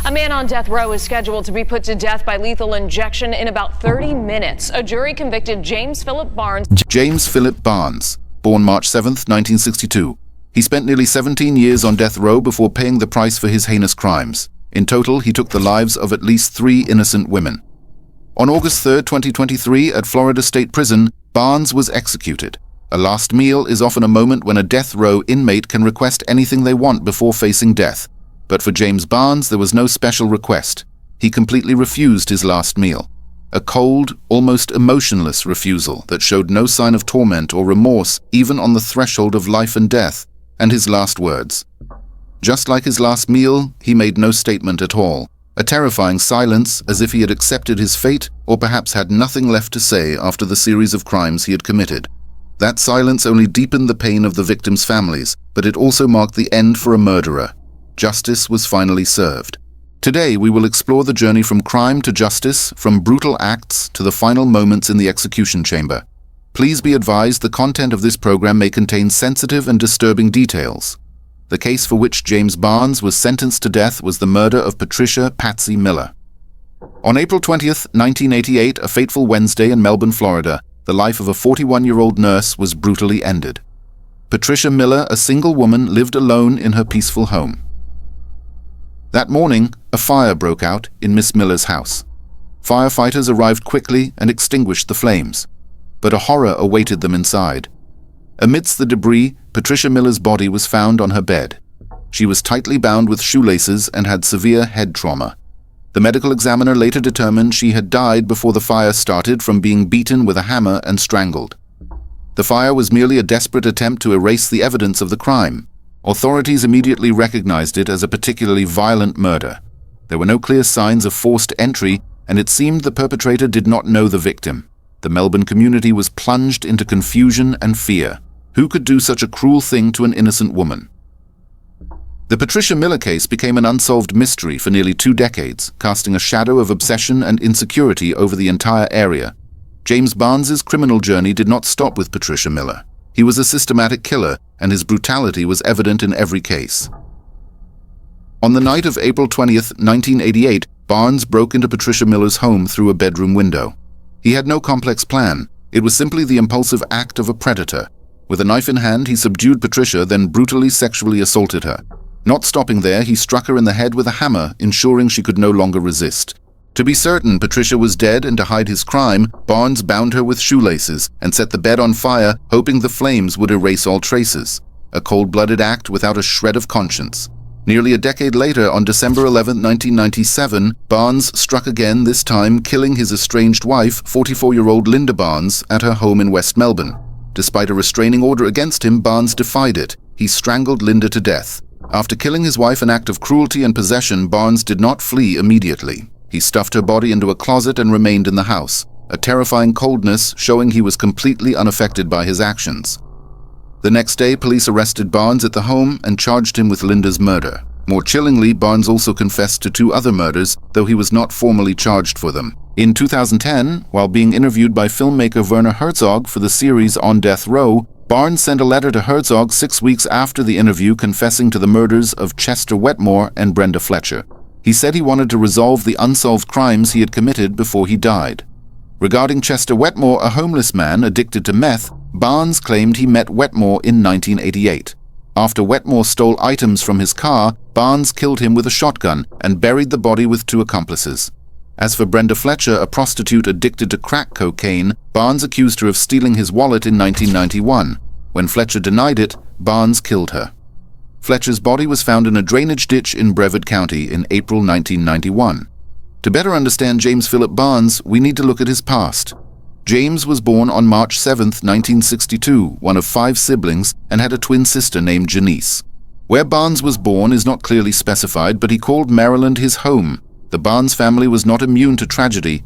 A man on death row is scheduled to be put to death by lethal injection in about 30 minutes. A jury convicted James Phillip Barnes. James Phillip Barnes, born March 7, 1962. He spent nearly 17 years on death row before paying the price for his heinous crimes. In total, he took the lives of at least 3 innocent women. On August 3, 2023, at Florida State Prison, Barnes was executed. A last meal is often a moment when a death row inmate can request anything they want before facing death. But for James Barnes, there was no special request. He completely refused his last meal. A cold, almost emotionless refusal that showed no sign of torment or remorse even on the threshold of life and death, and his last words. Just like his last meal, he made no statement at all. A terrifying silence, as if he had accepted his fate or perhaps had nothing left to say after the series of crimes he had committed. That silence only deepened the pain of the victims' families, but it also marked the end for a murderer. Justice was finally served. Today, we will explore the journey from crime to justice, from brutal acts to the final moments in the execution chamber. Please be advised the content of this program may contain sensitive and disturbing details. The case for which James Barnes was sentenced to death was the murder of Patricia Patsy Miller. On April 20th, 1988, a fateful Wednesday in Melbourne, Florida, the life of a 41-year-old nurse was brutally ended. Patricia Miller, a single woman, lived alone in her peaceful home. That morning, a fire broke out in Miss Miller's house. Firefighters arrived quickly and extinguished the flames, but a horror awaited them inside. Amidst the debris, Patricia Miller's body was found on her bed. She was tightly bound with shoelaces and had severe head trauma. The medical examiner later determined she had died before the fire started from being beaten with a hammer and strangled. The fire was merely a desperate attempt to erase the evidence of the crime. Authorities immediately recognized it as a particularly violent murder. There were no clear signs of forced entry, and it seemed the perpetrator did not know the victim. The Melbourne community was plunged into confusion and fear. Who could do such a cruel thing to an innocent woman? The Patricia Miller case became an unsolved mystery for nearly 2 decades, casting a shadow of obsession and insecurity over the entire area. James Barnes's criminal journey did not stop with Patricia Miller. He was a systematic killer, and his brutality was evident in every case. On the night of April 20th, 1988, Barnes broke into Patricia Miller's home through a bedroom window. He had no complex plan. It was simply the impulsive act of a predator. With a knife in hand, he subdued Patricia, then brutally sexually assaulted her. Not stopping there, he struck her in the head with a hammer, ensuring she could no longer resist. To be certain Patricia was dead and to hide his crime, Barnes bound her with shoelaces and set the bed on fire, hoping the flames would erase all traces. A cold-blooded act without a shred of conscience. Nearly a decade later, on December 11, 1997, Barnes struck again, this time killing his estranged wife, 44-year-old Linda Barnes, at her home in West Melbourne. Despite a restraining order against him, Barnes defied it. He strangled Linda to death. After killing his wife, an act of cruelty and possession, Barnes did not flee immediately. He stuffed her body into a closet and remained in the house, a terrifying coldness showing he was completely unaffected by his actions. The next day, police arrested Barnes at the home and charged him with Linda's murder. More chillingly, Barnes also confessed to 2 other murders, though he was not formally charged for them. In 2010, while being interviewed by filmmaker Werner Herzog for the series On Death Row, Barnes sent a letter to Herzog 6 weeks after the interview confessing to the murders of Chester Wetmore and Brenda Fletcher. He said he wanted to resolve the unsolved crimes he had committed before he died. Regarding Chester Wetmore, a homeless man addicted to meth, Barnes claimed he met Wetmore in 1988. After Wetmore stole items from his car, Barnes killed him with a shotgun and buried the body with 2 accomplices. As for Brenda Fletcher, a prostitute addicted to crack cocaine, Barnes accused her of stealing his wallet in 1991. When Fletcher denied it, Barnes killed her. Fletcher's body was found in a drainage ditch in Brevard County in April 1991. To better understand James Phillip Barnes, we need to look at his past. James was born on March 7, 1962, one of 5 siblings, and had a twin sister named Janice. Where Barnes was born is not clearly specified, but he called Maryland his home. The Barnes family was not immune to tragedy.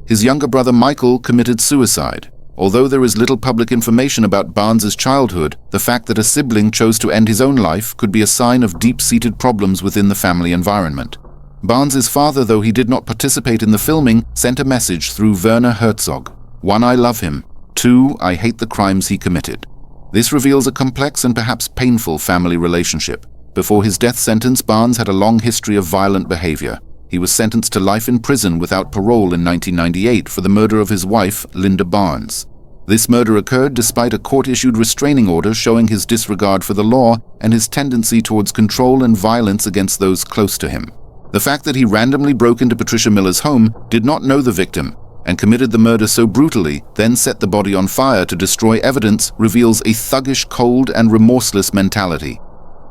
His younger brother Michael committed suicide. Although there is little public information about Barnes's childhood, the fact that a sibling chose to end his own life could be a sign of deep-seated problems within the family environment. Barnes's father, though he did not participate in the filming, sent a message through Werner Herzog. 1, I love him. 2, I hate the crimes he committed. This reveals a complex and perhaps painful family relationship. Before his death sentence, Barnes had a long history of violent behavior. He was sentenced to life in prison without parole in 1998 for the murder of his wife, Linda Barnes. This murder occurred despite a court-issued restraining order showing his disregard for the law and his tendency towards control and violence against those close to him. The fact that he randomly broke into Patricia Miller's home, did not know the victim, and committed the murder so brutally, then set the body on fire to destroy evidence, reveals a thuggish, cold, and remorseless mentality.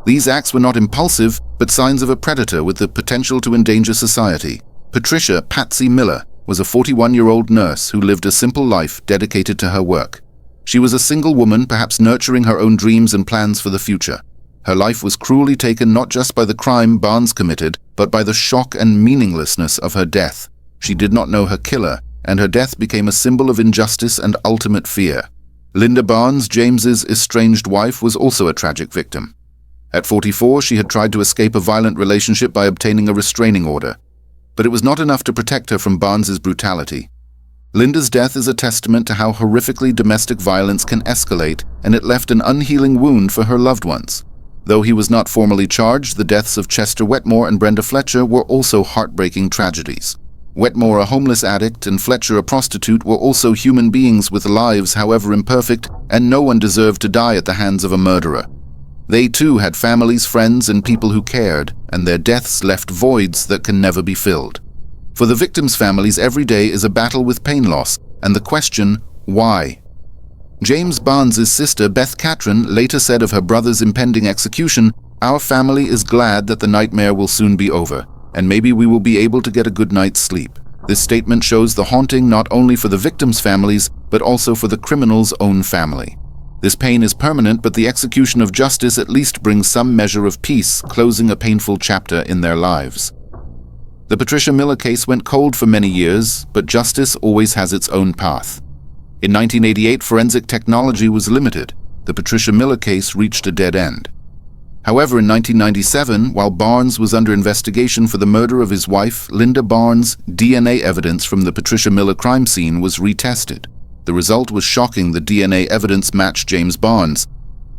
These acts were not impulsive, but signs of a predator with the potential to endanger society. Patricia Patsy Miller was a 41-year-old nurse who lived a simple life dedicated to her work. She was a single woman, perhaps nurturing her own dreams and plans for the future. Her life was cruelly taken not just by the crime Barnes committed, but by the shock and meaninglessness of her death. She did not know her killer, and her death became a symbol of injustice and ultimate fear. Linda Barnes, James's estranged wife, was also a tragic victim. At 44, she had tried to escape a violent relationship by obtaining a restraining order. But it was not enough to protect her from Barnes's brutality. Linda's death is a testament to how horrifically domestic violence can escalate, and it left an unhealing wound for her loved ones. Though he was not formally charged, the deaths of Chester Wetmore and Brenda Fletcher were also heartbreaking tragedies. Wetmore, a homeless addict, and Fletcher, a prostitute, were also human beings with lives, however imperfect, and no one deserved to die at the hands of a murderer. They too had families, friends, and people who cared, and their deaths left voids that can never be filled. For the victims' families, every day is a battle with pain loss, and the question, why? James Barnes's sister, Beth Catron, later said of her brother's impending execution, "Our family is glad that the nightmare will soon be over, and maybe we will be able to get a good night's sleep." This statement shows the haunting not only for the victims' families, but also for the criminal's own family. This pain is permanent, but the execution of justice at least brings some measure of peace, closing a painful chapter in their lives. The Patricia Miller case went cold for many years, but justice always has its own path. In 1988, forensic technology was limited. The Patricia Miller case reached a dead end. However, in 1997, while Barnes was under investigation for the murder of his wife, Linda Barnes, DNA evidence from the Patricia Miller crime scene was retested. The result was shocking. The DNA evidence matched James Barnes.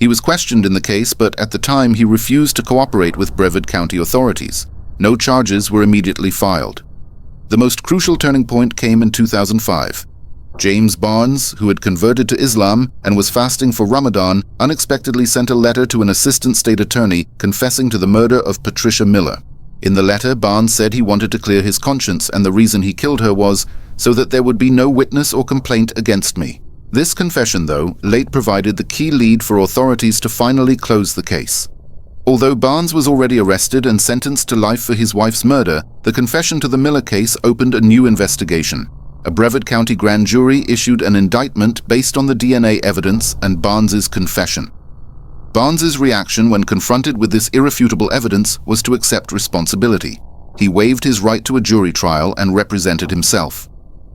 He was questioned in the case, but at the time he refused to cooperate with Brevard County authorities. No charges were immediately filed. The most crucial turning point came in 2005. James Barnes, who had converted to Islam and was fasting for Ramadan, unexpectedly sent a letter to an assistant state attorney confessing to the murder of Patricia Miller. In the letter, Barnes said he wanted to clear his conscience, and the reason he killed her was so that there would be no witness or complaint against me. This confession, though, late provided the key lead for authorities to finally close the case. Although Barnes was already arrested and sentenced to life for his wife's murder, the confession to the Miller case opened a new investigation. A Brevard County grand jury issued an indictment based on the DNA evidence and Barnes's confession. Barnes's reaction when confronted with this irrefutable evidence was to accept responsibility. He waived his right to a jury trial and represented himself.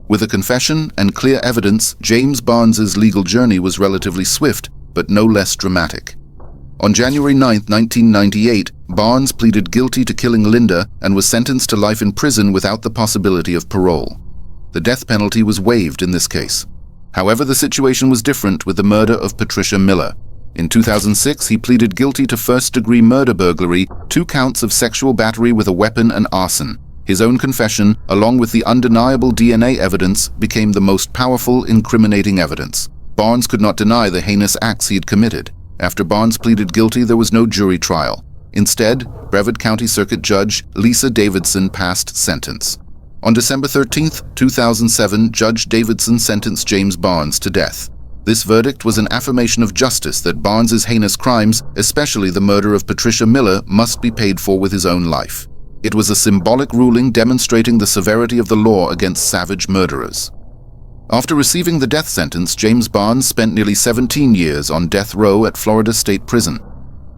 With a confession and clear evidence, James Barnes's legal journey was relatively swift, but no less dramatic. On January 9, 1998, Barnes pleaded guilty to killing Linda and was sentenced to life in prison without the possibility of parole. The death penalty was waived in this case. However, the situation was different with the murder of Patricia Miller. In 2006, he pleaded guilty to first-degree murder burglary, 2 counts of sexual battery with a weapon, and arson. His own confession, along with the undeniable DNA evidence, became the most powerful incriminating evidence. Barnes could not deny the heinous acts he had committed. After Barnes pleaded guilty, there was no jury trial. Instead, Brevard County Circuit Judge Lisa Davidson passed sentence. On December 13, 2007, Judge Davidson sentenced James Barnes to death. This verdict was an affirmation of justice that Barnes's heinous crimes, especially the murder of Patricia Miller, must be paid for with his own life. It was a symbolic ruling demonstrating the severity of the law against savage murderers. After receiving the death sentence, James Barnes spent nearly 17 years on death row at Florida State Prison.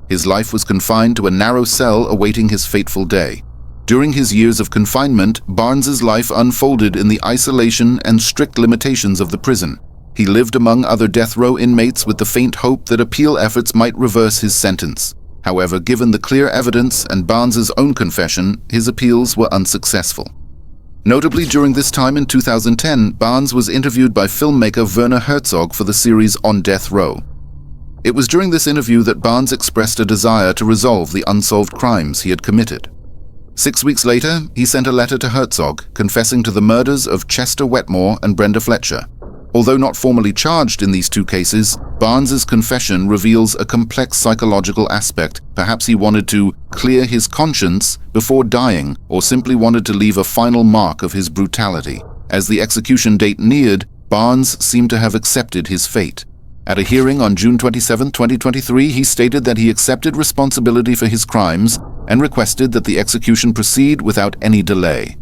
His life was confined to a narrow cell awaiting his fateful day. During his years of confinement, Barnes's life unfolded in the isolation and strict limitations of the prison. He lived among other death row inmates with the faint hope that appeal efforts might reverse his sentence. However, given the clear evidence and Barnes's own confession, his appeals were unsuccessful. Notably, during this time in 2010, Barnes was interviewed by filmmaker Werner Herzog for the series On Death Row. It was during this interview that Barnes expressed a desire to resolve the unsolved crimes he had committed. 6 weeks later, he sent a letter to Herzog confessing to the murders of Chester Wetmore and Brenda Fletcher. Although not formally charged in these two cases, Barnes's confession reveals a complex psychological aspect. Perhaps he wanted to clear his conscience before dying, or simply wanted to leave a final mark of his brutality. As the execution date neared, Barnes seemed to have accepted his fate. At a hearing on June 27, 2023, he stated that he accepted responsibility for his crimes and requested that the execution proceed without any delay.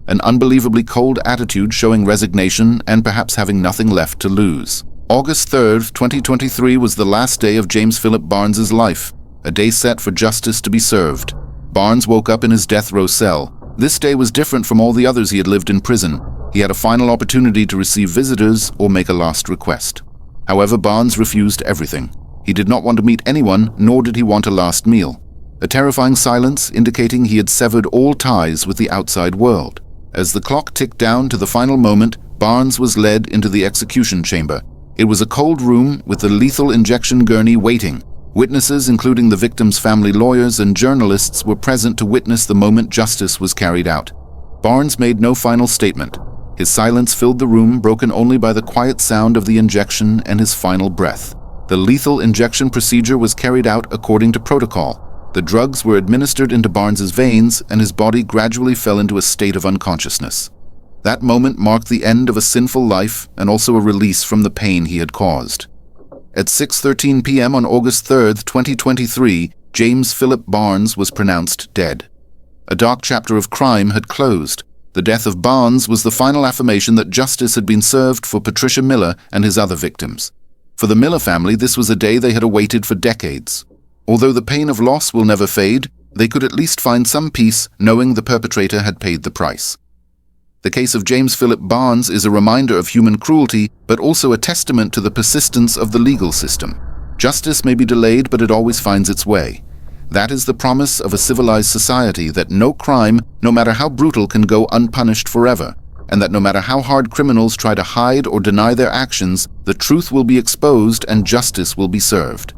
An unbelievably cold attitude showing resignation and perhaps having nothing left to lose. August 3, 2023 was the last day of James Phillip Barnes's life, a day set for justice to be served. Barnes woke up in his death row cell. This day was different from all the others he had lived in prison. He had a final opportunity to receive visitors or make a last request. However, Barnes refused everything. He did not want to meet anyone, nor did he want a last meal. A terrifying silence indicating he had severed all ties with the outside world. As the clock ticked down to the final moment, Barnes was led into the execution chamber. It was a cold room with the lethal injection gurney waiting. Witnesses, including the victim's family lawyers and journalists, were present to witness the moment justice was carried out. Barnes made no final statement. His silence filled the room, broken only by the quiet sound of the injection and his final breath. The lethal injection procedure was carried out according to protocol. The drugs were administered into Barnes's veins, and his body gradually fell into a state of unconsciousness. That moment marked the end of a sinful life and also a release from the pain he had caused. At 6:13 p.m. on August 3, 2023, James Phillip Barnes was pronounced dead. A dark chapter of crime had closed. The death of Barnes was the final affirmation that justice had been served for Patricia Miller and his other victims. For the Miller family, this was a day they had awaited for decades. Although the pain of loss will never fade, they could at least find some peace knowing the perpetrator had paid the price. The case of James Phillip Barnes is a reminder of human cruelty, but also a testament to the persistence of the legal system. Justice may be delayed, but it always finds its way. That is the promise of a civilized society, that no crime, no matter how brutal, can go unpunished forever, and that no matter how hard criminals try to hide or deny their actions, the truth will be exposed and justice will be served.